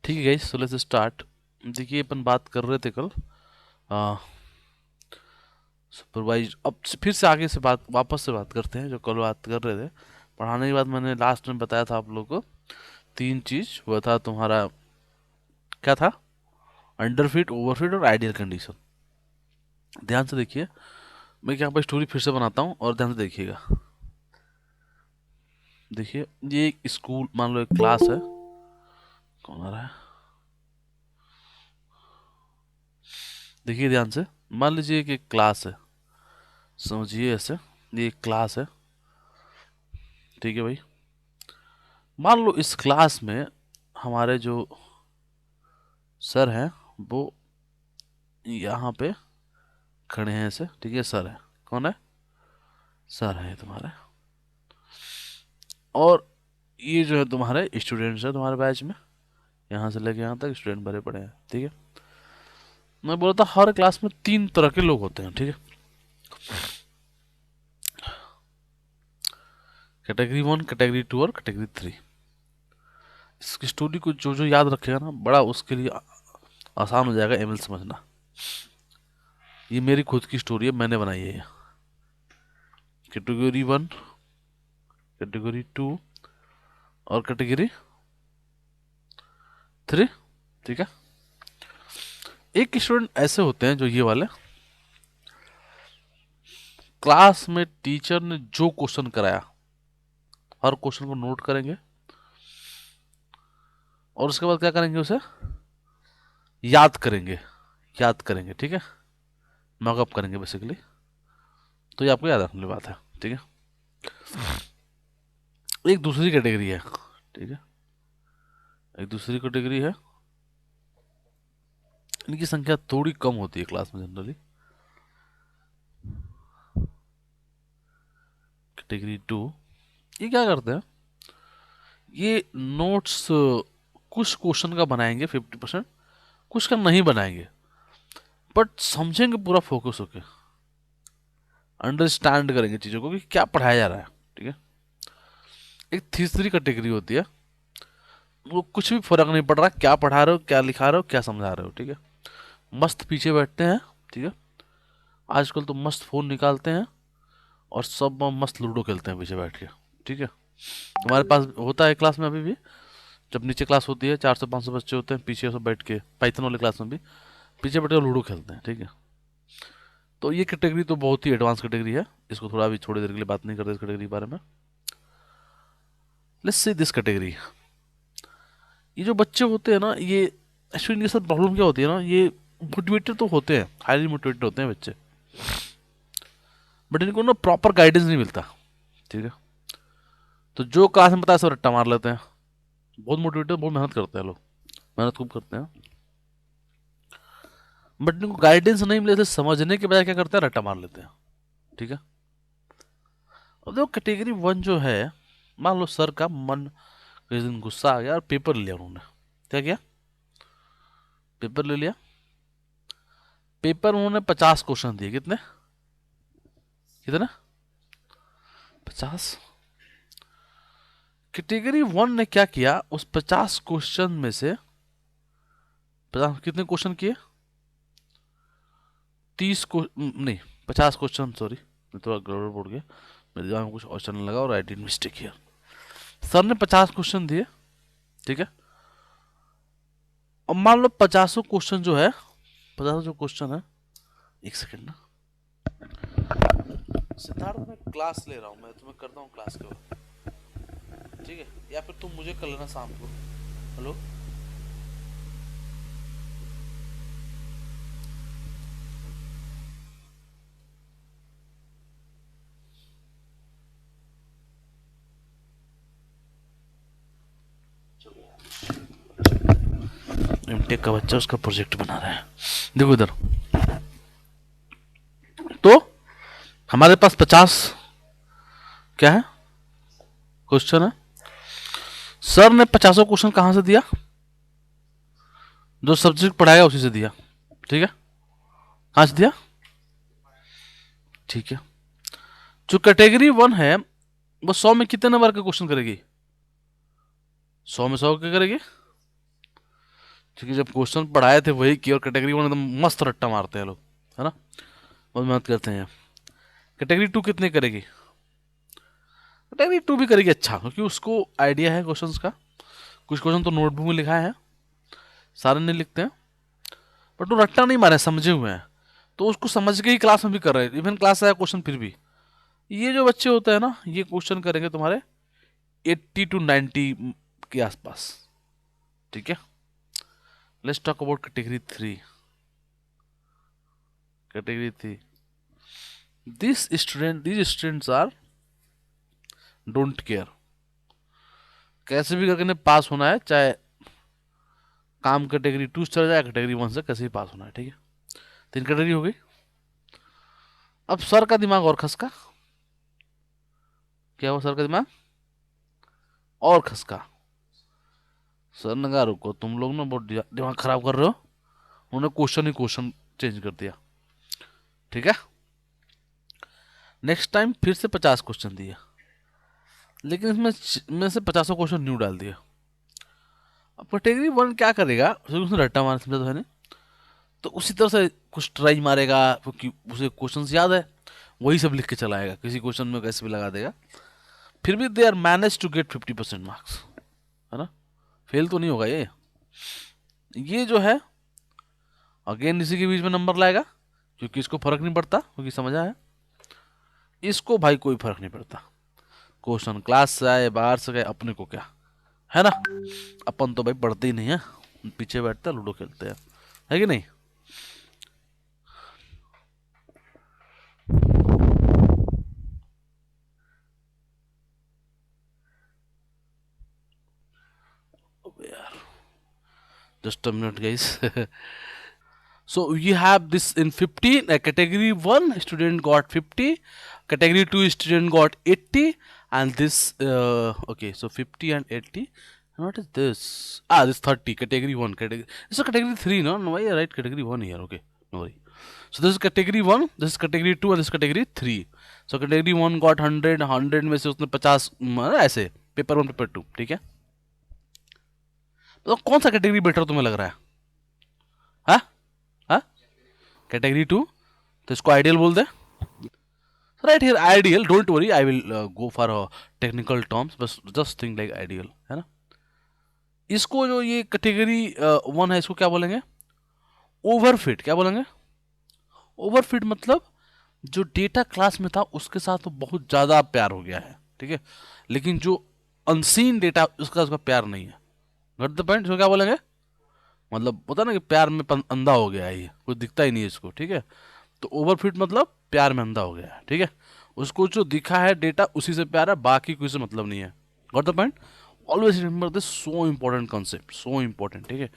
ठीक है guys, so let's start. देखिए, अपन बात कर रहे थे कल सुपरवाइज। अब फिर से आगे से बात वापस से बात करते हैं जो कल बात कर रहे थे। पढ़ाने के बाद मैंने लास्ट में बताया था आप लोगों को तीन चीज। वो था तुम्हारा क्या था? अंडरफिट, ओवरफिट और आइडियल कंडीशन। ध्यान से देखिए, मैं यहाँ पर स्टोरी फिर से बनाता हूँ और ध्यान से देखिएगा। देखिए, ये एक स्कूल, मान लो एक क्लास है। कौन आ रहा है? देखिए ध्यान से, मान लीजिए कि एक क्लास है। समझिए ऐसे, ये एक क्लास है। ठीक है भाई। मान लो इस क्लास में हमारे जो सर हैं वो यहाँ पे खड़े हैं ऐसे। ठीक है, सर है। कौन है? सर है तुम्हारे। और ये जो है तुम्हारे स्टूडेंट्स है तुम्हारे बैच में। यहाँ से लेके यहाँ तक स्टूडेंट भरे पड़े हैं। ठीक है, मैं बोला था हर क्लास में तीन तरह के लोग होते हैं। ठीक है, कैटेगरी वन, कैटेगरी टू और कैटेगरी थ्री। इस स्टोरी को जो जो याद रखेगा ना, बड़ा उसके लिए आसान हो जाएगा एमएल समझना। ये मेरी खुद की स्टोरी है, मैंने बनाई है ये। कैटेगरी वन, कैटेगरी टू और कैटेगरी थ्री। ठीक है, एक स्टूडेंट ऐसे होते हैं जो ये वाले, क्लास में टीचर ने जो क्वेश्चन कराया हर क्वेश्चन को नोट करेंगे और उसके बाद क्या करेंगे, उसे याद करेंगे। याद करेंगे, ठीक है, मॉकअप करेंगे बेसिकली। तो ये आपको याद रखने वाली बात है। ठीक है, एक दूसरी कैटेगरी है। ठीक है, एक दूसरी कैटेगरी है, इनकी संख्या थोड़ी कम होती है क्लास में जनरली। कैटेगरी टू, ये क्या करते हैं, ये नोट्स कुछ क्वेश्चन का बनाएंगे 50%, कुछ का नहीं बनाएंगे, बट समझेंगे पूरा फोकस होके, अंडरस्टैंड करेंगे चीज़ों को कि क्या पढ़ाया जा रहा है। ठीक है, एक तीसरी कैटेगरी होती है, वो कुछ भी फर्क नहीं पड़ रहा क्या पढ़ा रहे हो, क्या लिखा रहे हो, क्या समझा रहे हो। ठीक है, मस्त पीछे बैठते हैं। ठीक है, आजकल तो मस्त फ़ोन निकालते हैं और सब मस्त लूडो खेलते हैं पीछे बैठ के। ठीक है, हमारे पास होता है क्लास में अभी भी। जब नीचे क्लास होती है, 400-500 बच्चे होते हैं, पीछे सब बैठ के पाइथन वाले क्लास में भी पीछे बैठ के लूडो खेलते हैं। ठीक है, तो ये कैटेगरी तो बहुत ही एडवांस कैटेगरी है, इसको थोड़ा भी थोड़ी देर के लिए बात नहीं करते इस कैटेगरी के बारे में। Let's see this category. ये जो बच्चे होते हैं ना, ये एक्चुअली इनके साथ प्रॉब्लम क्या होती है ना, ये मोटिवेटेड तो होते हैं, हाईली मोटिवेटेड होते हैं बच्चे, बट इनको ना प्रॉपर गाइडेंस नहीं मिलता। ठीक है, तो जो क्लास में पता है सब रट्टा मार लेते हैं। बहुत मोटिवेटेड, बहुत मेहनत करते हैं लोग, मेहनत खूब करते हैं, बट इनको गाइडेंस नहीं मिले तो समझने के बजाय क्या करते हैं, रट्टा मार लेते हैं। ठीक है, अब देखो कैटेगरी वन जो है, मान लो सर का मन किसी दिन गुस्सा आ गया और पेपर ले लिया उन्होंने। क्या किया? पेपर ले लिया। पेपर में उन्होंने 50 क्वेश्चन दिए। कितने? कितने? 50। कैटेगरी वन ने क्या किया, उस 50 क्वेश्चन में से 50 कितने क्वेश्चन किए? 30 को नहीं, 50 क्वेश्चन, सॉरी मैं थोड़ा गड़बड़ बोल गया, मेरे दिमाग में कुछ और चलने लगा और आई डिड मिस्टेक किया। सर ने 50 क्वेश्चन दिए। ठीक है, अब मान लो 50 क्वेश्चन जो है, 50 जो क्वेश्चन है, एक सेकंड ना, सिद्धार्थ मैं क्लास ले रहा हूँ, मैं तुम्हें करता हूँ क्लास के बाद। ठीक है, या फिर तुम मुझे कर लेना शाम को। हेलो, एमटेक का बच्चा उसका प्रोजेक्ट बना रहा है। देखो इधर, तो हमारे पास 50 क्या है, क्वेश्चन है। सर ने 50 क्वेश्चन कहाँ से दिया? जो सब्जेक्ट पढ़ाएगा उसी से दिया। ठीक है, कहाँ से दिया? ठीक है, जो कैटेगरी वन है वो 100 में कितने नंबर का क्वेश्चन करेगी? 100 में 100 क्या करेगी? क्योंकि जब क्वेश्चन पढ़ाए थे वही की, और कैटेगरी वन एकदम मस्त रट्टा मारते हैं लोग, है ना, बहुत मेहनत करते हैं। कैटेगरी टू कितने करेगी? कैटेगरी टू भी करेगी अच्छा, क्योंकि उसको आइडिया है क्वेश्चंस का। कुछ क्वेश्चन तो नोटबुक में लिखा है, सारे नहीं लिखते हैं, बट वो रट्टा नहीं मारे, समझे हुए हैं, तो उसको समझ के ही क्लास में भी कर रहे हैं। इवन क्लास आया क्वेश्चन फिर भी, ये जो बच्चे होते हैं ना, ये क्वेश्चन करेंगे तुम्हारे 80 to 90 के आसपास, ठीक है। Let's talk about category three. Category three, these students are don't care, कैसे भी करके इन्हें पास होना है, चाहे काम कैटेगरी टू से चला जाए, कैटेगरी वन से कैसे भी पास होना है, ठीक है। तीन कैटेगरी हो गई। अब सर का दिमाग और खसका। क्या हुआ? सर का दिमाग और खसका। सर ने कहा रुको, तुम लोग ना बहुत दिमाग खराब कर रहे हो। उन्होंने क्वेश्चन ही क्वेश्चन चेंज कर दिया, ठीक है। नेक्स्ट टाइम फिर से 50 क्वेश्चन दिए, लेकिन इसमें में से 50 क्वेश्चन न्यू डाल दिया। अब कैटेगरी वन क्या करेगा, उसने रट्टा मारा, समझा तो है नहीं, तो उसी तरह से कुछ ट्राई मारेगा, क्योंकि उसे क्वेश्चन याद है, वही सब लिख के चलाएगा, किसी क्वेश्चन में कैसे भी लगा देगा। फिर भी they are manage to get 50% marks, है ना, फेल तो नहीं होगा ये जो है अगेन इसी के बीच में नंबर लाएगा, क्योंकि इसको फर्क नहीं पड़ता, क्योंकि समझा है इसको भाई, कोई फर्क नहीं पड़ता, क्वेश्चन क्लास से आए बाहर से गए, अपने को क्या है ना। अपन तो भाई पढ़ते ही नहीं है, पीछे बैठते हैं, लूडो खेलते हैं, है कि नहीं। Just a minute guys. So you have this in 50, category 1 student got 50, category 2 student got 80, and this okay, so 50 and 80. And what is this? This 30, category 1. Category, this is category 3, no? No, why you write category 1 here? Okay, no worry. So this is category 1, this is category 2, and this is category 3. So category 1 got 100, 100 में से उसने 50 ऐसे, paper 1 paper 2, ठीक है। तो कौन सा category better तुम्हें लग रहा है? हाँ हाँ, कैटेगरी 2, तो इसको आइडियल बोल दे। Right here ideal, don't worry, I will go for technical terms, बस जस्ट थिंक लाइक आइडियल, है ना। इसको जो ये कैटेगरी 1 है, इसको क्या बोलेंगे? ओवरफिट। क्या बोलेंगे? ओवरफिट मतलब जो डेटा क्लास में था उसके साथ तो बहुत ज़्यादा प्यार हो गया है, ठीक है, लेकिन जो अनसीन डेटा उसका प्यार नहीं है। Got the point. इसको क्या बोलेंगे? मतलब होता ना कि प्यार में अंधा हो गया है, ये कुछ दिखता ही नहीं है इसको, ठीक है। तो ओवरफिट मतलब प्यार में अंधा हो गया है, ठीक है। उसको जो दिखा है डेटा उसी से प्यार है, बाकी कोई से मतलब नहीं है। Got the point. Always remember this, so important concept, so important, ठीक है।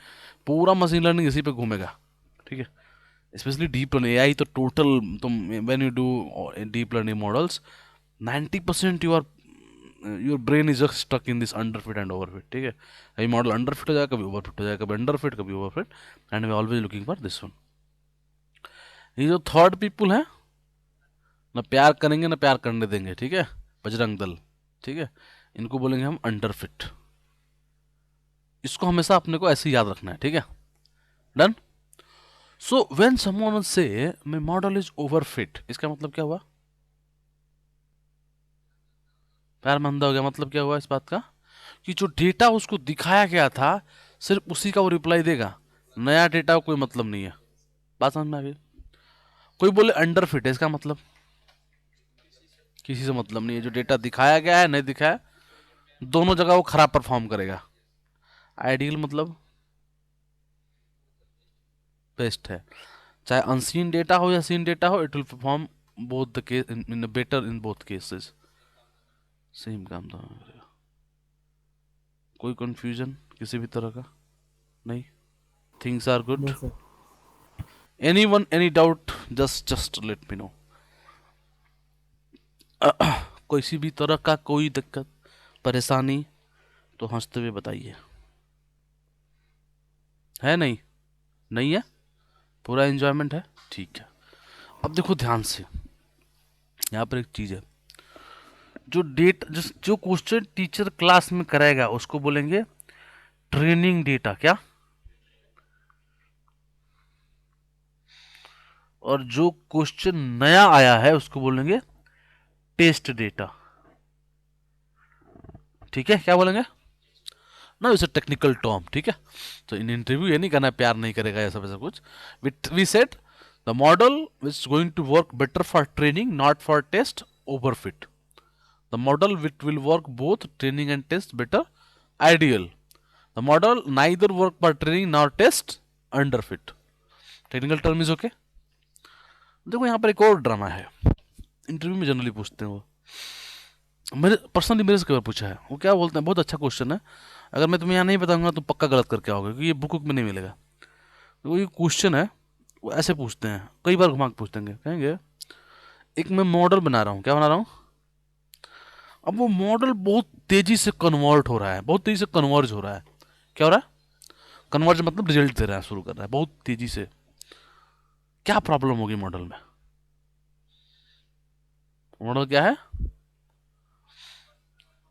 पूरा मशीन लर्निंग इसी पे घूमेगा, ठीक है। स्पेशली डीप लर्निंग, एआई तो टोटल, तुम when you do deep learning models, 90% your brain is just stuck in this underfit and overfit, ठीक है। कभी मॉडल अंडरफिट हो जाएगा, कभी ओवरफिट हो जाएगा, कभी अंडरफिट कभी overfit, and we always looking for this one. ये जो थर्ड पीपुल है ना, प्यार करेंगे ना प्यार करने देंगे, ठीक है, बजरंग दल, ठीक है, इनको बोलेंगे हम अंडरफिट। इसको हमेशा अपने को ऐसे याद रखना है, ठीक है। डन। सो व्हेन समवन से माय मॉडल इज ओवरफिट, इसका मतलब क्या हुआ? प्यार में अंधा हो गया। मतलब क्या हुआ इस बात का? कि जो डेटा उसको दिखाया गया था सिर्फ उसी का वो रिप्लाई देगा, नया डेटा को कोई मतलब नहीं है। बात समझ में आ गई? कोई बोले अंडरफिट है, इसका मतलब किसी से मतलब नहीं है, जो डेटा दिखाया गया है नहीं दिखाया, दोनों जगह वो खराब परफॉर्म करेगा। आइडियल मतलब बेस्ट है, चाहे अनसीन डेटा हो या सीन डेटा हो, it will perform both the case in better in both cases. Same काम दोनों में करेगा। कोई कंफ्यूजन किसी भी तरह का नहीं? Things are good? No, sir. Anyone any doubt? Just let me know. किसी भी तरह का कोई दिक्कत परेशानी तो हंसते हुए बताइए। है नहीं? नहीं है? पूरा एंजॉयमेंट है? ठीक है। अब देखो ध्यान से, यहाँ पर एक चीज़ है, जो क्वेश्चन टीचर क्लास में कराएगा उसको बोलेंगे ट्रेनिंग डेटा। क्या? और जो क्वेश्चन नया आया है उसको बोलेंगे टेस्ट डेटा। ठीक है, क्या बोलेंगे ना, इट्स अ टेक्निकल टर्म। ठीक है, तो इन इंटरव्यू ये नहीं कहना प्यार नहीं करेगा ऐसा वैसा कुछ। We set the model is going to work better for training not for test overfit. The model with will work both training and test better ideal. The model neither work for training nor test underfit. Technical term is okay. देखो यहाँ पर एक और drama है, interview में generally पूछते हैं वो, मेरे पर्सनली मेरे से कई बार पूछा है। वो क्या बोलते हैं, बहुत अच्छा क्वेश्चन है, अगर मैं तुम्हें यहाँ नहीं बताऊंगा तो पक्का गलत करके आओगे क्योंकि ये बुक में नहीं मिलेगा। तो वो ये क्वेश्चन है, वो ऐसे पूछते हैं, कई बार घुमा के पूछते हैं, कहेंगे एक मैं मॉडल बना रहा हूँ, क्या बना रहा हूँ, अब वो मॉडल बहुत तेजी से कन्वर्ट हो रहा है, बहुत तेजी से कन्वर्ज हो रहा है। क्या हो रहा है, कन्वर्ज मतलब रिजल्ट दे रहा है, शुरू कर रहा है बहुत तेजी से। क्या प्रॉब्लम होगी मॉडल में, मॉडल क्या है,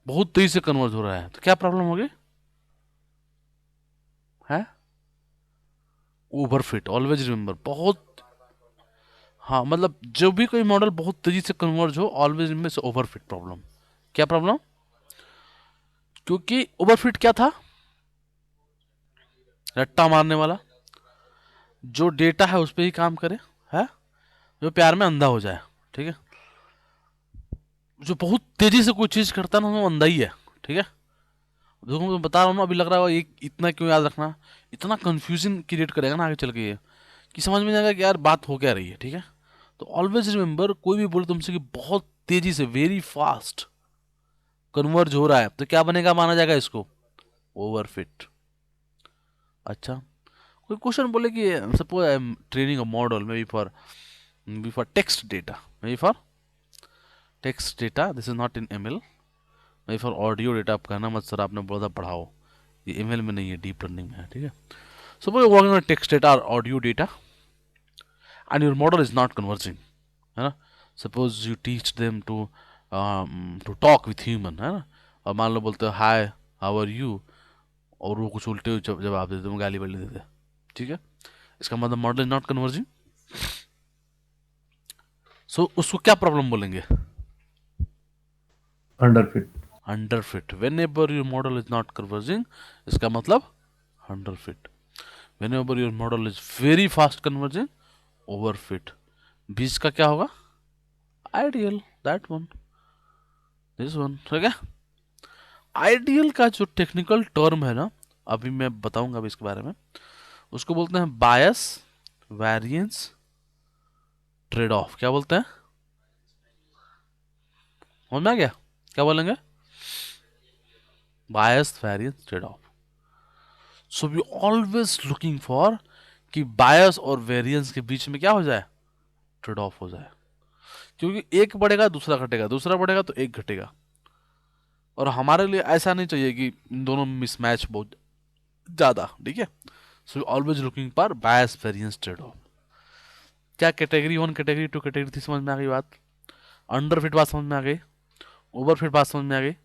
बहुत तेजी से कन्वर्ज हो रहा है, तो क्या प्रॉब्लम होगी, है ओवरफिट। ऑलवेज रिमेंबर, बहुत, हाँ मतलब जब भी कोई मॉडल बहुत तेजी से कन्वर्ज हो, ऑलवेज में से ओवरफिट प्रॉब्लम। क्या प्रॉब्लम, क्योंकि ओवरफिट क्या था, रट्टा मारने वाला, जो डेटा है उस पर ही काम करे, है जो प्यार में अंधा हो जाए। ठीक है, जो बहुत तेजी से कोई चीज करता है ना वो अंधा ही है। ठीक है, देखो मैं बता रहा हूँ ना, अभी लग रहा है ये इतना क्यों याद रखना, इतना कंफ्यूजन क्रिएट करेगा ना आगे चल के ये, कि समझ में नहीं आएगा कि यार बात हो क्या रही है। ठीक है, तो ऑलवेज रिमेंबर, कोई भी बोले तुमसे कि बहुत तेजी से, वेरी फास्ट कन्वर्ज हो रहा है, तो क्या बनेगा, माना जाएगा इसको ओवरफिट। अच्छा, कोई क्वेश्चन बोले कि suppose I am training a model may be for text data, may be for text data, this is not in ML, may be for audio data. आप कहना मत सर आपने बोला था पढ़ाओ, ये एमएल में नहीं है, डीप लर्निंग में है। ठीक है, suppose working on text data और audio data and your model is not converging, है ना। Suppose you teach them to talk with human, है ना, और मान लो बोलते हो हाय हाउ आर यू, और वो कुछ उल्टे जवाब देते, तुम गाली वाली देते। ठीक है, इसका मतलब model is not converging. So उसको क्या प्रॉब्लम बोलेंगे, underfit. Under fit. Whenever your model is not converging, इसका मतलब under fit. Whenever your model is very fast converging, over fit. बीच का क्या होगा, ideal, that one, this one. ठीक है, आइडियल का जो टेक्निकल टर्म है ना, अभी मैं बताऊंगा अभी इसके बारे में, उसको बोलते हैं बायस वेरिएंस ट्रेड ऑफ। क्या बोलते हैं, समझ में आ गया, क्या बोलेंगे, bias variance trade off. So we always looking for कि बायस और वेरिएंस के बीच में क्या हो जाए, ट्रेड ऑफ हो जाए, क्योंकि एक बढ़ेगा दूसरा घटेगा, दूसरा बढ़ेगा तो एक घटेगा, और हमारे लिए ऐसा नहीं चाहिए कि इन दोनों में मिसमैच बहुत ज्यादा। ठीक है, so always looking for bias variance trade off. क्या category one category two category थी, समझ में आ गई बात, अंडर फिट बात समझ में आ गई, ओवर फिट बात समझ में आ गई,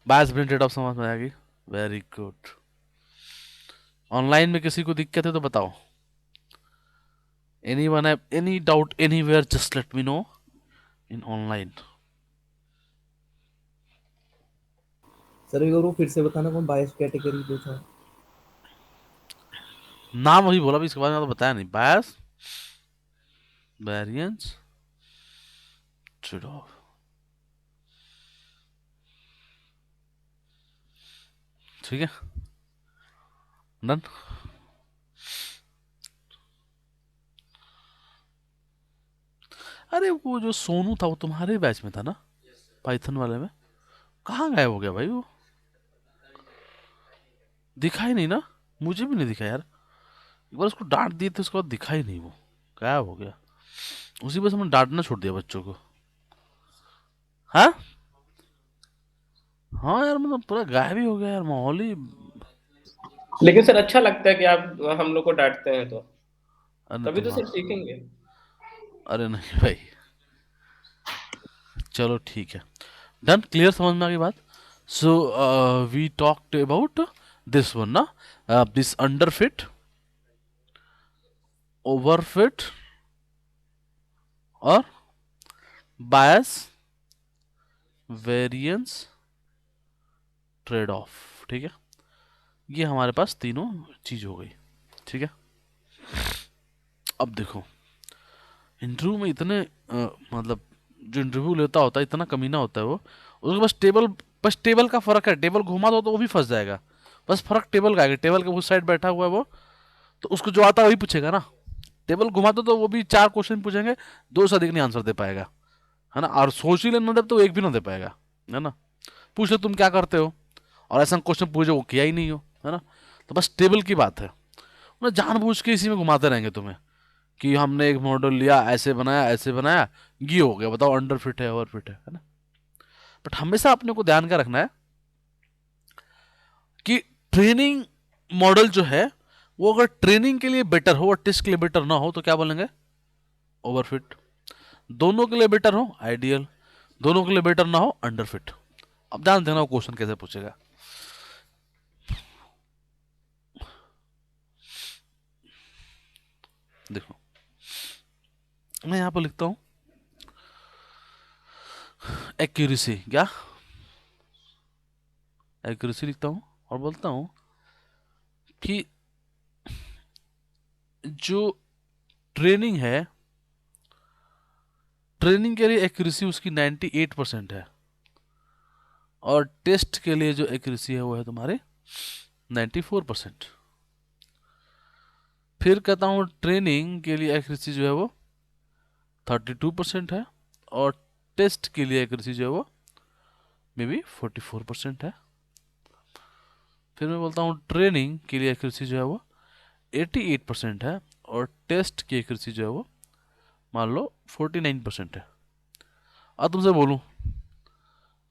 बायस वेरिएंस ट्रेड ऑफ समझ में आ गई। Very good. ऑनलाइन में किसी को दिक्कत है तो बताओ, anyone have any doubt anywhere, just let me know in online। Sir एक बार वो फिर से बताना, कौन बायस कैटेगरी पूछा? नाम अभी बोला भी, इसके बारे में तो बताया नहीं, बायस वेरिएंस ट्रेड ऑफ। ठीक है, डन। अरे वो जो सोनू था वो तुम्हारे बैच में था ना, पाइथन वाले में, कहाँ गायब हो गया भाई वो, दिखा ही नहीं ना, मुझे भी नहीं दिखा यार। एक बार उसको डांट दिए थे, उसके बाद दिखा ही नहीं वो, गायब हो गया। उसी बस हमने डांटना छोड़ दिया बच्चों को। हाँ, हाँ यार, मतलब पूरा गायब ही हो गया यार, माहौल ही। लेकिन सर अच्छा लगता है कि आप हम लोग को डांटते हैं, तो अरे तभी तो तुम, सर सीखेंगे। अरे नहीं भाई, चलो ठीक है, डन, क्लियर, समझ में आ गई बात। So we talked about this one ना, this under fit, over fit और बायस, वेरिएंस, ट्रेड ऑफ। ठीक है, ये हमारे पास तीनों चीज हो गई। ठीक है, अब देखो इंटरव्यू में इतने मतलब जो इंटरव्यू लेता होता है इतना कमीना होता है वो, उसके बस टेबल का फर्क है, टेबल घुमा दो तो वो भी फंस जाएगा। बस फर्क टेबल का है कि टेबल के उस साइड बैठा हुआ है वो, तो उसको जो आता है वही पूछेगा ना। टेबल घुमा दो तो वो भी 4 क्वेश्चन पूछेंगे, 2 से अधिक नहीं आंसर दे पाएगा, है ना। और सोच ही लेना दे तो एक भी ना दे पाएगा, है ना। पूछ लो तुम क्या करते हो, और ऐसा क्वेश्चन पूछो वो किया ही नहीं हो, है ना। तो बस टेबल की बात है, उन्हें जानबूझ के इसी में घुमाते रहेंगे तुम्हें कि हमने एक मॉडल लिया, ऐसे बनाया, ये हो गया, बताओ अंडर फिट है ओवर फिट है ना। बट हमेशा अपने को ध्यान क्या रखना है कि ट्रेनिंग मॉडल जो है वो अगर ट्रेनिंग के लिए बेटर हो और टेस्ट के लिए बेटर ना हो तो क्या बोलेंगे, ओवरफिट। दोनों के लिए बेटर हो आइडियल, दोनों के लिए बेटर ना हो अंडरफिट। अब ध्यान देना वो क्वेश्चन कैसे पूछेगा। देखो मैं यहां पर लिखता हूं एक्यूरेसी, क्या एक्यूरेसी लिखता हूं और बोलता हूं कि जो ट्रेनिंग है, ट्रेनिंग के लिए एक्यूरेसी उसकी 98% है, और टेस्ट के लिए जो एक्यूरेसी है वो है तुम्हारे 94%। फिर कहता हूँ ट्रेनिंग के लिए एक्यूरेसी जो है वो 32% है, और टेस्ट के लिए एक्यूरेसी जो है वो मे बी 44% है। फिर मैं बोलता हूँ ट्रेनिंग के लिए एक्यूरेसी जो है वो 88% है, और टेस्ट की एक्यूरेसी जो है वो मान लो 49% है। अब तुमसे बोलूँ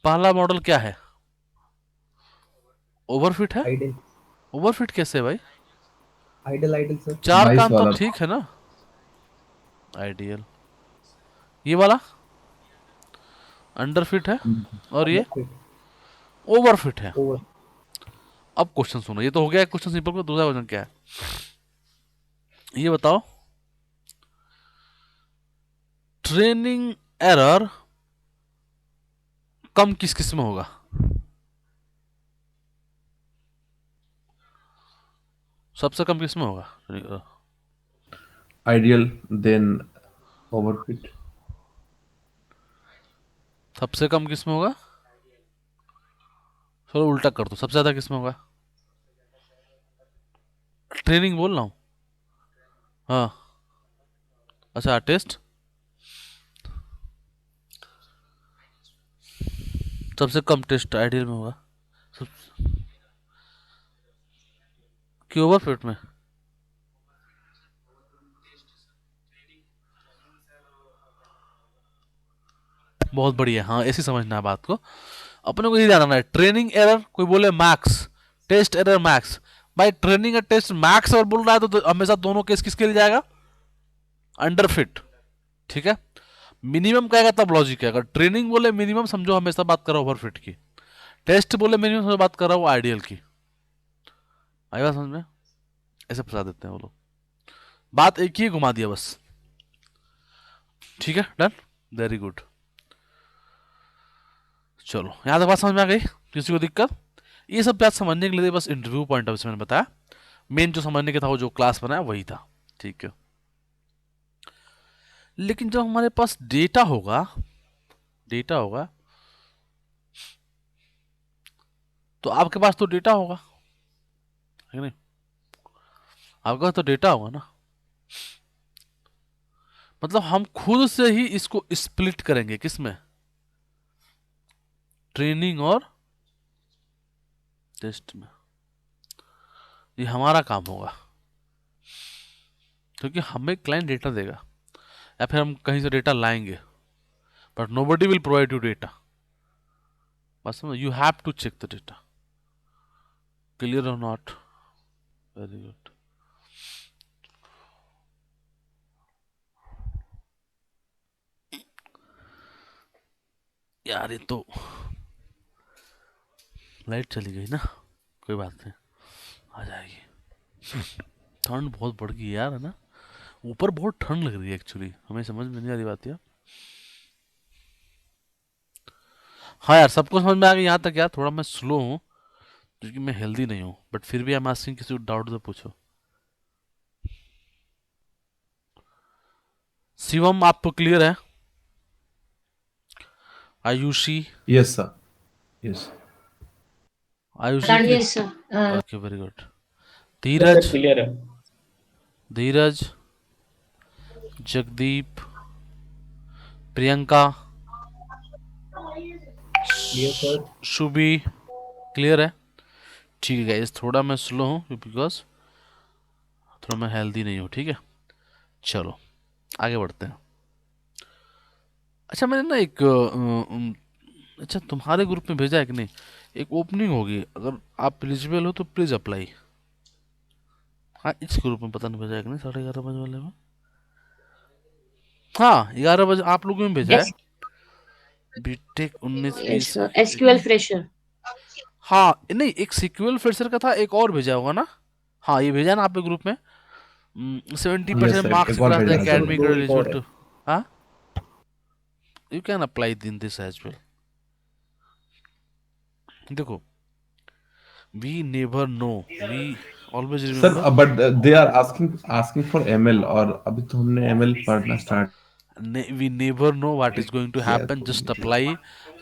पहला मॉडल क्या है, ओवरफिट है। आइडियल, ओवरफिट कैसे है भाई, आइडियल आइडियल सर। चार बाईस काम तो वाला ठीक है ना। आइडियल, ये वाला अंडरफिट है, और ये अंडर फिट, ओवरफिट है। ओवर। अब क्वेश्चन सुनो, ये तो हो गया क्वेश्चन सिंपल का। दूसरा क्वेश्चन क्या है ये बताओ, ट्रेनिंग एरर कम किस किस में होगा, सबसे कम किस में होगा training error? ideal then overfit. सबसे कम किस में होगा, चलो उल्टा कर दो, सबसे ज्यादा किस में होगा। ट्रेनिंग बोल रहा हूँ, हाँ। अच्छा टेस्ट, सबसे कम टेस्ट आइडियल में होगा, सब कि ओवरफिट में। बहुत बढ़िया, हाँ ऐसी समझना है बात को। अपने को ये ध्यान रखना है, ट्रेनिंग एरर कोई बोले मैक्स, टेस्ट एरर मैक्स। भाई ट्रेनिंग और टेस्ट मैक्स और बोल रहा है तो हमेशा दोनों केस किसके लिए जाएगा, अंडरफिट। ठीक है, मिनिमम कहेगा तब लॉजिक है। अगर ट्रेनिंग बोले मिनिमम समझो हमेशा बात कर रहा हूँ ओवरफिट की, टेस्ट बोले मिनिमम समझो बात कर रहा हूँ आइडियल की। आई बात समझ में, ऐसे फंसा देते हैं वो लोग, बात एक ही घुमा दिया बस। ठीक है डन, वेरी गुड। चलो यहाँ तक बात समझ में आ गई, किसी को दिक्कत। ये सब बात समझने के लिए बस इंटरव्यू पॉइंट ऑफ से मैंने बताया, मेन जो समझने का था वो जो क्लास बनाया वही था। ठीक है, लेकिन जब हमारे पास डेटा होगा, डेटा होगा तो आपके पास तो डेटा होगा, है कि नहीं। आपके पास तो डेटा होगा ना, मतलब हम खुद से ही इसको स्प्लिट करेंगे किसमें, ट्रेनिंग और टेस्ट में। ये हमारा काम होगा, क्योंकि हमें क्लाइंट डेटा देगा या फिर हम कहीं से डेटा लाएंगे, but nobody will provide you data. बस you have to check the data, clear और नॉट। Very good. यार ये तो लाइट चली गई ना, कोई बात नहीं, आ जाएगी। ठंड बहुत बढ़ गई यार, है ना। ऊपर बहुत ठंड लग रही है एक्चुअली, हमें समझ में नहीं आ रही बात यार। हाँ यार, सबको समझ में आ गई यहाँ तक यार। थोड़ा मैं स्लो हूँ क्योंकि मैं हेल्दी नहीं हूँ, बट फिर भी आई एम आस्किंग, किसी को डाउट तो पूछो। शिवम आपको क्लियर है? Ayushi? Yes, sir. Yes. Ayushi Yes, sir. Okay, very good. Yes sir Dheeraj? Clear है। Dheeraj, Jagdeep, Priyanka, clear sir. Shubhi, clear है? ठीक है गाइस, थोड़ा मैं स्लो हूँ बिकॉज थोड़ा मैं हेल्दी नहीं हूँ, ठीक है। चलो आगे बढ़ते हैं। अच्छा, मैंने ना एक अच्छा तुम्हारे ग्रुप में भेजा है कि नहीं, एक ओपनिंग होगी, अगर आप एलिजिबल हो तो प्लीज़ अप्लाई। हाँ, इस ग्रुप में पता नहीं भेजा है कि नहीं, 11:30 बजे वाले में। हाँ, 11 बजे आप लोगों में भेजा है। Yes, बीटेक 19 yes, बीस। sir. SQL fresher. हाँ नहीं, एक सिक्वल फ्रेशर का था, एक और भेजा होगा ना। हाँ, ये भेजा ना आपके ग्रुप में। 70% Yes, sir. मार्क्स एक और क्लास भेजा है सर सर। एकेडमिक दो एक एलिजिबल और है। टू। हाँ, you can apply in this as well. देखो, we never know, we always sir remember. But they are asking for ML, और अभी तो हमने एमएल पढ़ना start We never know what is going to किया happen, तो just मतलब apply।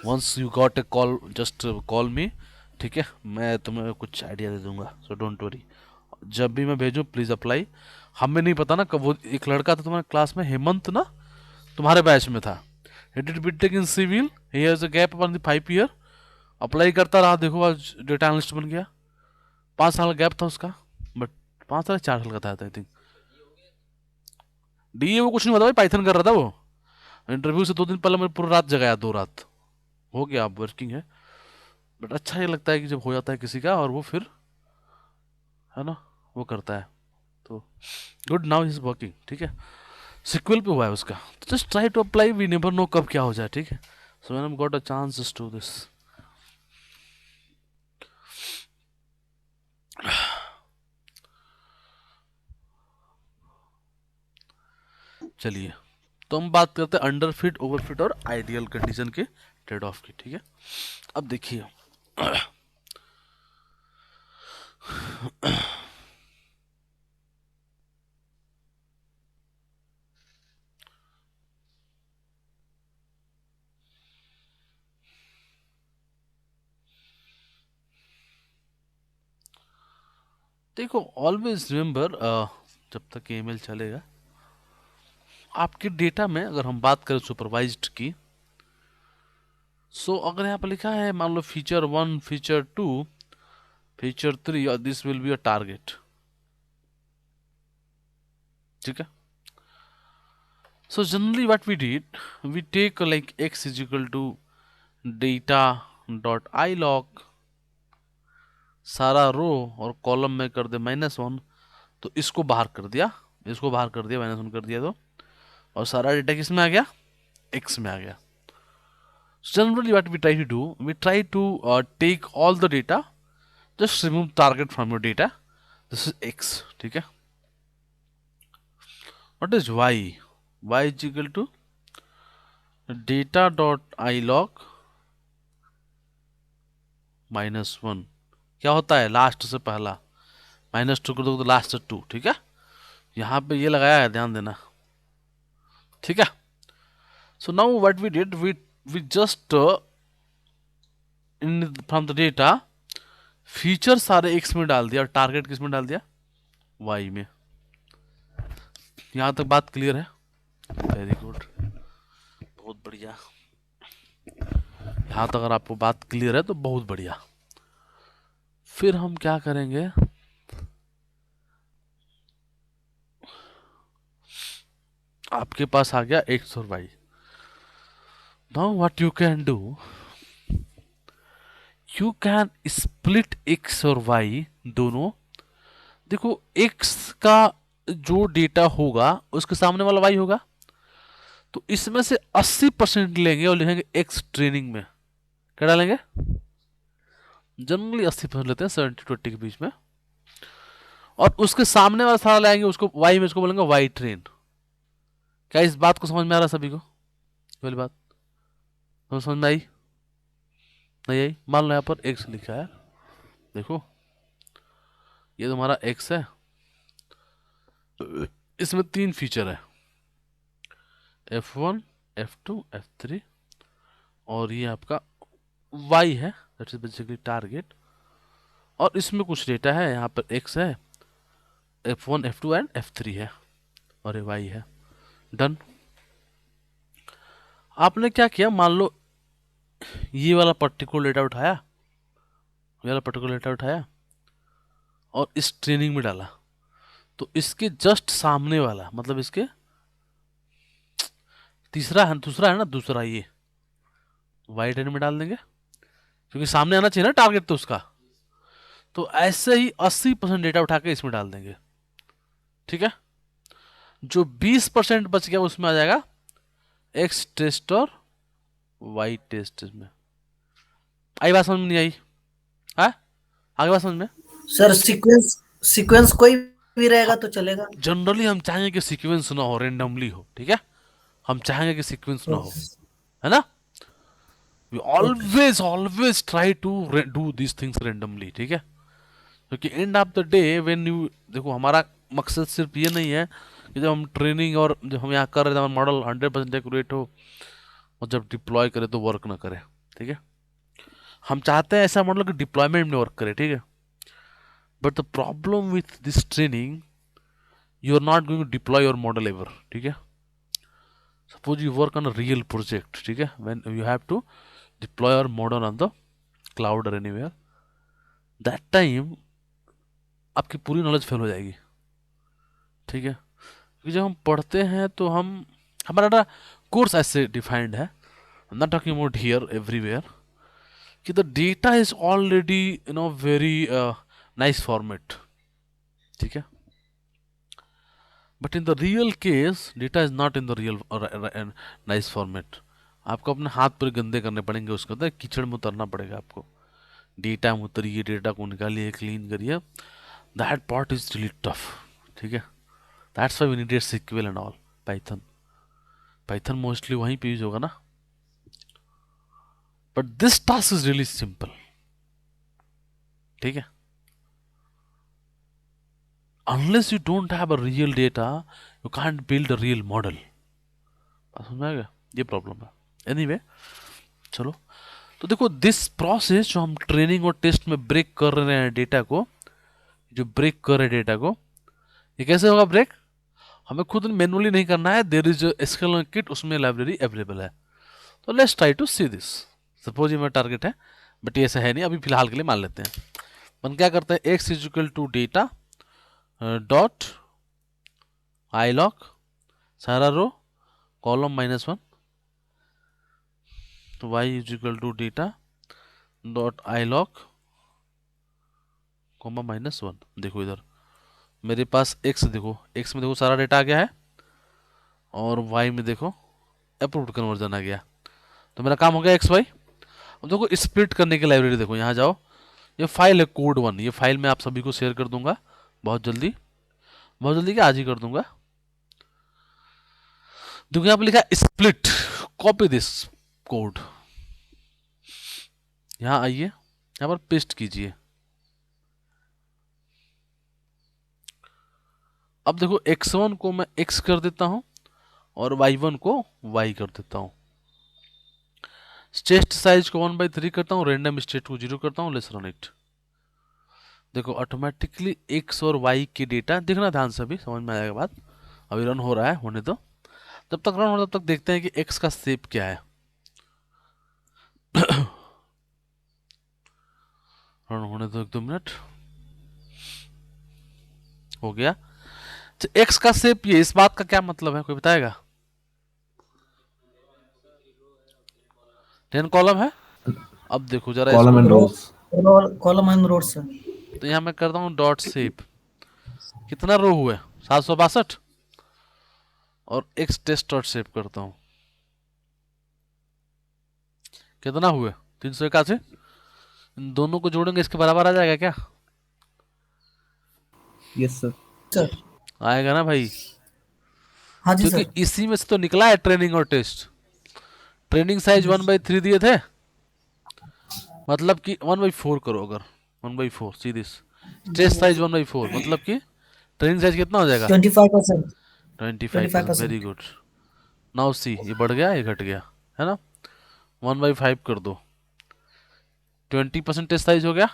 once you got a call, just call me, ठीक है। मैं तुम्हें कुछ आइडिया दे दूंगा, सो डोंट वरी। जब भी मैं भेजूँ प्लीज़ अप्लाई। हमें नहीं पता ना कब, वो एक लड़का था तुम्हारे क्लास में, हेमंत ना, तुम्हारे बैच में था। he did BTech in civil, he has a gap upon the 5 year। Apply करता रहा, देखो आज डेटा एनालिस्ट बन गया। 5 साल गैप था उसका, बट 5 साल 4 साल का था आई थिंक। डीए वो कुछ नहीं, पता भाई, पाइथन कर रहा था वो। इंटरव्यू से 2 दिन पहले मैं पूरी रात जगाया, 2 रात हो गया, अब वर्किंग है। बट अच्छा ये लगता है कि जब हो जाता है किसी का और वो फिर, है ना, वो करता है, तो गुड, नाउ इज वर्किंग, ठीक है। सिक्वल पे हुआ है उसका, तो just try to apply, we never know कब क्या हो जाए, ठीक है। सो मैंने got a chance just to this. चलिए, तो हम बात करते हैं अंडर फिट, ओवर फिट और आइडियल कंडीशन के ट्रेड ऑफ की, ठीक है। अब देखिए, देखो ऑलवेज रिमेंबर, जब तक ईमेल चलेगा, आपके डेटा में अगर हम बात करें सुपरवाइज्ड की, सो अगर यहाँ पर लिखा है मान लो फीचर 1, फीचर 2, फीचर 3, और this will be a target, ठीक है। So generally what we did, we take like x is equal to data dot iloc, सारा रो और कॉलम में कर दे -1, तो इसको बाहर कर दिया, इसको बाहर कर दिया, -1 कर दिया, तो और सारा डेटा किस में आ गया, x में आ गया। Generally what we try to do, we try to take all the data, just remove target from your data, this is x, ठीक है। what is y, y is equal to data dot ilog -1, क्या होता है last से पहला, -2 कर दो तो लास्ट से 2, ठीक है। यहाँ पे ये लगाया है, ध्यान देना, ठीक है। So now what we did, we just in from the data feature सारे x में डाल दिया और टारगेट किस में डाल दिया, y में। यहाँ तक बात क्लियर है? वेरी गुड, बहुत बढ़िया। यहाँ तक अगर आपको बात क्लियर है तो बहुत बढ़िया। फिर हम क्या करेंगे, आपके पास आ गया x और y। Now what you can do, you can split x और y दोनों। देखो x का जो डेटा होगा उसके सामने वाला y होगा, तो इसमें से 80% लेंगे और लिखेंगे x ट्रेनिंग में, क्या डालेंगे, जनरली 80% लेते हैं, 70-20 के बीच में। और उसके सामने वाला सारा लाएंगे उसको वाई में, उसको बोलेंगे वाई ट्रेन। क्या इस बात को समझ में आ रहा है सभी को? पहली बात समझ में आई? नहीं आई? मान लो यहाँ पर एक्स लिखा है, देखो ये तुम्हारा एक्स है, इसमें 3 फीचर है, F1, F2, F3, और ये आपका y है, दैट इज बेसिकली टारगेट, और इसमें कुछ डेटा है, यहाँ पर x है, F1, F2 एंड F3 है, और ये y है। डन। आपने क्या किया, मान लो ये वाला पर्टिकुलर डेटा उठाया, ये वाला पर्टिकुलर डेटा उठाया और इस ट्रेनिंग में डाला, तो इसके जस्ट सामने वाला, मतलब इसके तीसरा है, दूसरा है ना, दूसरा ये वाई ट्रेन में डाल देंगे, क्योंकि सामने आना चाहिए ना टारगेट तो उसका। तो ऐसे ही 80% डेटा उठा के इसमें डाल देंगे, ठीक है। जो 20% बच गया उसमें आ जाएगा एक्स टेस्ट और वाई टेस्ट में। आई बात समझ में नहीं आई? है आगे बात समझ में? सर सीक्वेंस सीक्वेंस कोई भी रहेगा तो चलेगा। जनरली हम चाहेंगे कि सीक्वेंस ना हो, रेंडमली हो, ठीक है। हम चाहेंगे कि सीक्वेंस ना हो, है ना। We always always try to do this things randomly, ठीक है। क्योंकि end of the day when you, देखो हमारा मकसद सिर्फ ये नहीं है कि जब हम ट्रेनिंग और जब हम यहाँ कर रहे थे हमारा मॉडल 100% एक्यूरेट हो, और जब डिप्लॉय करे तो वर्क ना करे, ठीक है। हम चाहते हैं ऐसा मॉडल कि डिप्लॉयमेंट में वर्क करे, ठीक है। But the problem with this training, you are not going to deploy your model ever, ठीक है। Suppose you work on a real project, ठीक है, when you have to deploy your model on the cloud और anywhere, that time आपकी पूरी knowledge fail हो जाएगी, ठीक है। क्योंकि जब हम पढ़ते हैं तो हम, हमारा कोर्स ऐसे डिफाइंड है, not talking about here everywhere, कि the data is already very nice format, ठीक है। But in the real case data is not in the real nice format. आपको अपने हाथ पर गंदे करने पड़ेंगे, उसके अंदर कीचड़ में उतरना पड़ेगा आपको। डेटा में उतरिए, डेटा को निकालिए, क्लीन करिए, that part is really tough, ठीक है। That's why we need SQL and all, Python. Python mostly वहीं पे यूज होगा ना। But this task is really simple, ठीक है। Unless you don't have a real data, you can't build a real model. समझ में आ गया? ये प्रॉब्लम है। एनीवे चलो, तो देखो दिस प्रोसेस जो हम ट्रेनिंग और टेस्ट में ब्रेक कर रहे हैं डेटा को, जो ब्रेक कर रहे हैं डेटा को, ये कैसे होगा ब्रेक? हमें खुद मैनुअली नहीं करना है, देयर इज एसक्यूएल किट, उसमें लाइब्रेरी अवेलेबल है। तो let's try to see this. Suppose ये मेरा टारगेट है, बट ये ऐसा है नहीं, अभी फिलहाल के लिए मान लेते हैं। अपन क्या करते हैं, x is equal to data dot iloc, सारा रो कॉलम -1, तो y is equal to data dot iloc comma -1। देखो इधर मेरे पास एक्स, देखो एक्स में देखो सारा डेटा आ गया है, और वाई में देखो अप्रूव्ड कन्वर्जन आ गया। तो मेरा काम हो गया एक्स वाई। अब देखो स्प्लिट करने की लाइब्रेरी, देखो यहाँ जाओ, ये फाइल है कोड 1, ये फाइल मैं आप सभी को शेयर कर दूंगा बहुत जल्दी, बहुत जल्दी, क्या आज ही कर दूंगा। देखो यहाँ पे लिखा है स्प्लिट, कॉपी दिस कोड, यहाँ आइए, यहाँ पर पेस्ट कीजिए। अब देखो x1 को मैं x कर देता हूं और y1 को y कर देता हूं। स्टेट साइज को 1/3 करता हूं, रैंडम स्टेट को 0 करता हूं, लेट्स रन इट। देखो ऑटोमेटिकली x और y के डेटा, देखना ध्यान से, अभी समझ में आएगा बात। अभी रन हो रहा है, होने दो, जब तक रन हो तब तक देखते हैं कि x का शेप क्या है। रन होने दो 1-2 मिनट, हो गया। तो x का शेप ये, इस बात का क्या मतलब है, कोई बताएगा? 10 कॉलम है। अब देखो जरा कॉलम इसको, and rows. Column and rows sir. तो यहाँ मैं करता हूँ डॉट शेप, कितना रो हुए 762, और एक्स टेस्ट डॉट शेप करता हूँ, कितना हुए 381। इन दोनों को जोड़ेंगे इसके बराबर आ जाएगा क्या? Yes sir. सर। आएगा ना भाई, हाँ जी क्योंकि सर। इसी में से तो निकला है ट्रेनिंग और टेस्ट। ट्रेनिंग साइज 1/3 दिए थे, मतलब कि 1/4 करो अगर, 1/4 सीधी। टेस्ट साइज 1/4 मतलब कि ट्रेनिंग साइज कितना हो जाएगा? 25%। 25%। वेरी 25%। गुड। नाउ सी, ये बढ़ गया ये घट गया, है ना? 1/5 कर दो, 20% टेस्ट साइज हो गया।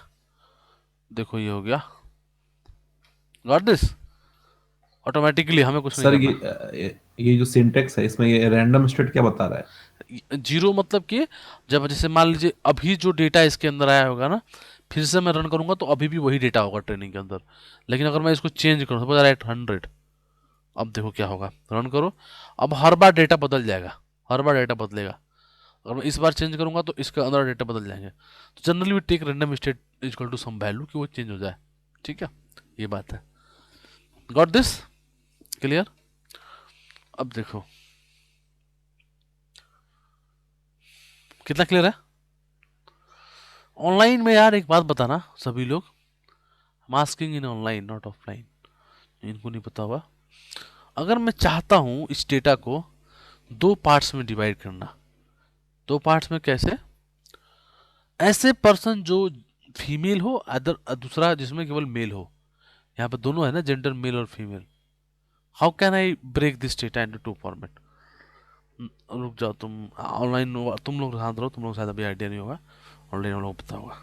देखो ये हो गया। Got this? ऑटोमेटिकली हमें कुछ नहीं सर करना। ये जो सिंटेक्स है इसमें ये रैंडम स्टेट क्या बता रहा है? जीरो मतलब कि जब जैसे मान लीजिए अभी जो डेटा इसके अंदर आया होगा ना, फिर से मैं रन करूंगा तो अभी भी वही डेटा होगा ट्रेनिंग के अंदर। लेकिन अगर मैं इसको चेंज करूँ, सपोज राइट 100, अब देखो क्या होगा, रन करो। अब हर बार डेटा बदल जाएगा, हर बार डेटा बदलेगा। अगर मैं इस बार चेंज करूंगा तो इसके अंदर डेटा बदल जाएंगे। तो generally we take random state equal to some value कि वो चेंज हो जाए। ठीक है, ये बात है। Got this? क्लियर? अब देखो कितना क्लियर है। ऑनलाइन में यार एक बात बताना सभी लोग, masking in online not offline, इनको नहीं पता होगा। अगर मैं चाहता हूं इस डेटा को दो पार्ट्स में डिवाइड करना, दो पार्ट्स में कैसे? ऐसे पर्सन जो फीमेल हो, अदर दूसरा जिसमें केवल मेल हो। यहाँ पे दोनों है ना, जेंडर मेल और female. How can I break this data into two format? रुक जाओ, तुम ऑनलाइन तुम लोग शांत रहो, तुम लोग शायद अभी आइडिया नहीं होगा, ऑनलाइन वालों को पता होगा।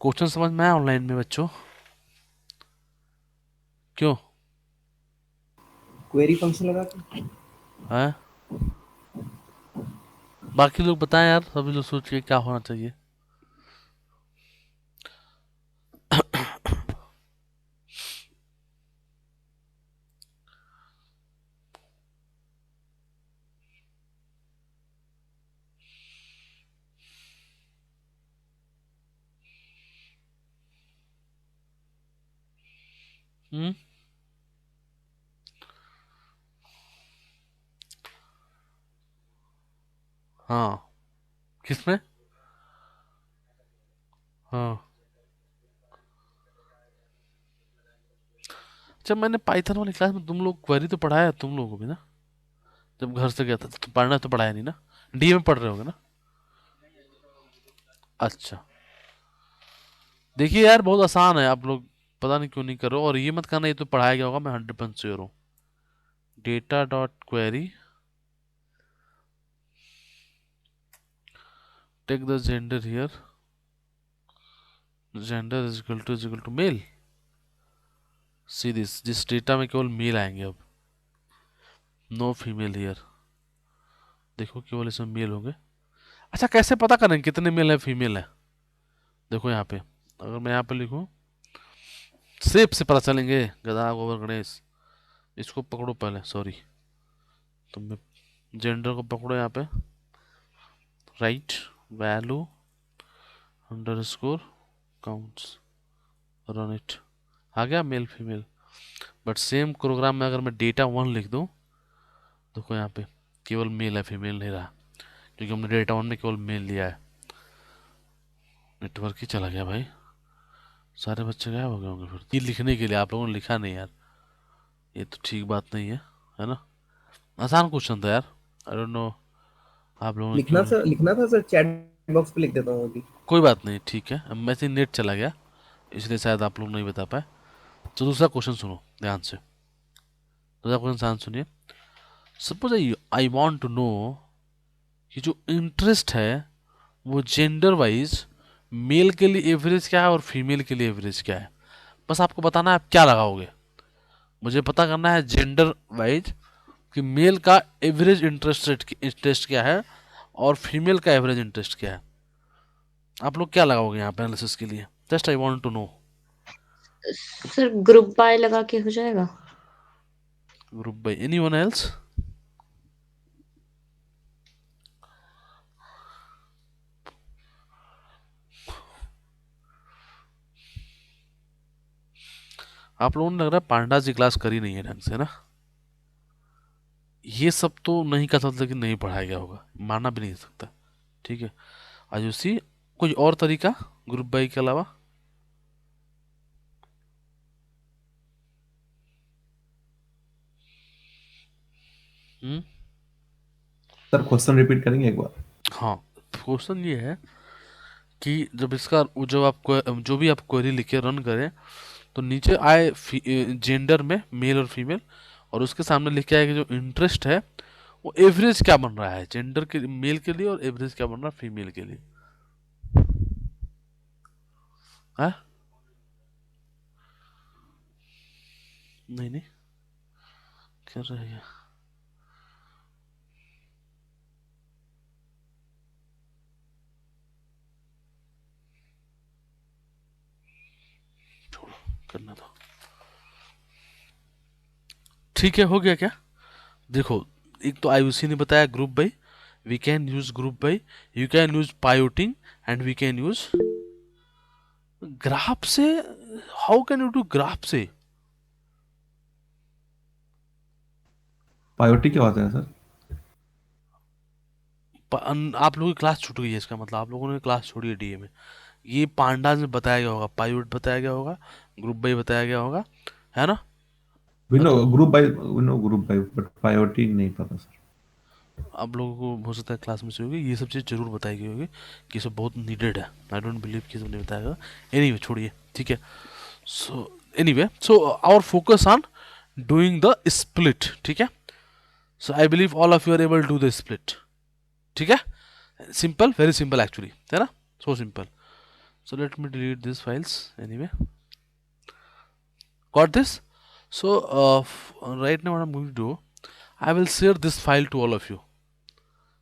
क्वेश्चन समझ में आया ऑनलाइन में बच्चों? क्यों क्वेरी फंक्शन लगा के। है? बाकी लोग बताएं यार, सभी लोग सोचिए क्या होना चाहिए। हम्म। हाँ, किसमें? हाँ, जब मैंने पाइथन वाली क्लास में तुम लोग क्वेरी तो पढ़ाया तुम लोगों को भी ना, जब घर से गया था तो पढ़ना तो पढ़ाया नहीं ना, डी में पढ़ रहे होगे ना? अच्छा, देखिए यार बहुत आसान है, आप लोग पता नहीं क्यों नहीं करो, और ये मत करना ये तो पढ़ाया गया होगा, मैं 100% श्योर हूँ। Data dot query, take the gender here, gender is equal to male. See this, जिस डेटा में केवल मेल आएंगे अब, नो फीमेल हियर। देखो केवल इसमें मेल होंगे। अच्छा, कैसे पता करें कितने मेल है फीमेल है? देखो यहाँ पे, अगर मैं यहाँ पे लिखूँ, सेप से पता चलेंगे, गधा गोबर गणेश। इसको पकड़ो पहले, सॉरी, तुम जेंडर को पकड़ो यहाँ पे, write value underscore counts, run it. आ गया male female. But same program में अगर मैं डेटा 1 लिख दूँ, देखो यहाँ पे केवल मेल है, फीमेल नहीं रहा, क्योंकि हमने डेटा 1 में केवल मेल लिया है। नेटवर्क ही चला गया भाई, सारे बच्चे गायब हो गए होंगे फिर। ये लिखने के लिए आप लोगों ने लिखा नहीं यार, ये तो ठीक बात नहीं है ना? आसान क्वेश्चन था यार, आई डोंट नो आप लोगों ने क्यों। लिखना था सर, चैट बॉक्स पे लिख देता हूँ अभी। कोई बात नहीं, ठीक है, अब मैसे नेट चला गया इसलिए शायद आप लोग नहीं बता पाए। तो दूसरा क्वेश्चन सुनो ध्यान से, दूसरा क्वेश्चन ध्यान सुनिए। Suppose I want to know कि जो इंटरेस्ट है वो जेंडर वाइज मेल के लिए एवरेज क्या है और फीमेल के लिए एवरेज क्या है। बस आपको बताना है आप क्या लगाओगे। मुझे पता करना है जेंडर वाइज कि मेल का एवरेज इंटरेस्ट क्या है और फीमेल का एवरेज इंटरेस्ट क्या है। आप लोग क्या लगाओगे यहाँ पे एनालिसिस के लिए? Just I want to know. Sir group by लगा के हो जाएगा। Group by, anyone else? आप लोगों ने लग रहा है पांडा जी क्लास करी नहीं है ढंग से ना। ये सब तो नहीं कह सकते कि नहीं पढ़ाया गया होगा, मानना भी नहीं सकता। ठीक है, आयुषी कोई और तरीका ग्रुप बाई के अलावा? हम्म सर क्वेश्चन रिपीट करेंगे एक बार? हाँ, क्वेश्चन ये है कि जब इसका जो आप जो भी आप क्वेरी लिख के रन करें तो नीचे आए जेंडर में मेल और फीमेल, और उसके सामने लिखे आए कि जो इंटरेस्ट है वो एवरेज क्या बन रहा है जेंडर के मेल के लिए, और एवरेज क्या बन रहा है फीमेल के लिए। हाँ, नहीं नहीं, कर रहे हैं। छोड़ो, करना था। ठीक है, हो गया क्या? देखो, एक तो आईयूसी ने बताया group by, we can use group by, you can use pivoting, and we can use graph से। How can you do graph से? पायोटी क्या होता है सर? आप लोगों की क्लास छूट गई है, इसका मतलब आप लोगों ने क्लास छोड़ी है डीए में। ये पांडास में बताया गया होगा, पायोट बताया गया होगा, ग्रुप बाई बताया गया होगा, है ना? We know group by, but पायोटी नहीं पता सर। आप लोगों को हो सकता है क्लास में से होगी, ये सब चीज़ जरूर बताई गई होगी कि ये सब बहुत नीडेड है। आई डोंट बिलीव कि सब नहीं बताया गया। एनीवे छोड़िए, ठीक है। So anyway, so our focus on doing the split, ठीक है। So I believe all of you are able to do the split, ठीक है। सिंपल, वेरी सिंपल एक्चुअली, है ना? So simple. So let me delete these files anyway. Got this? So right now what I'm going to do, I will share this file to all of you.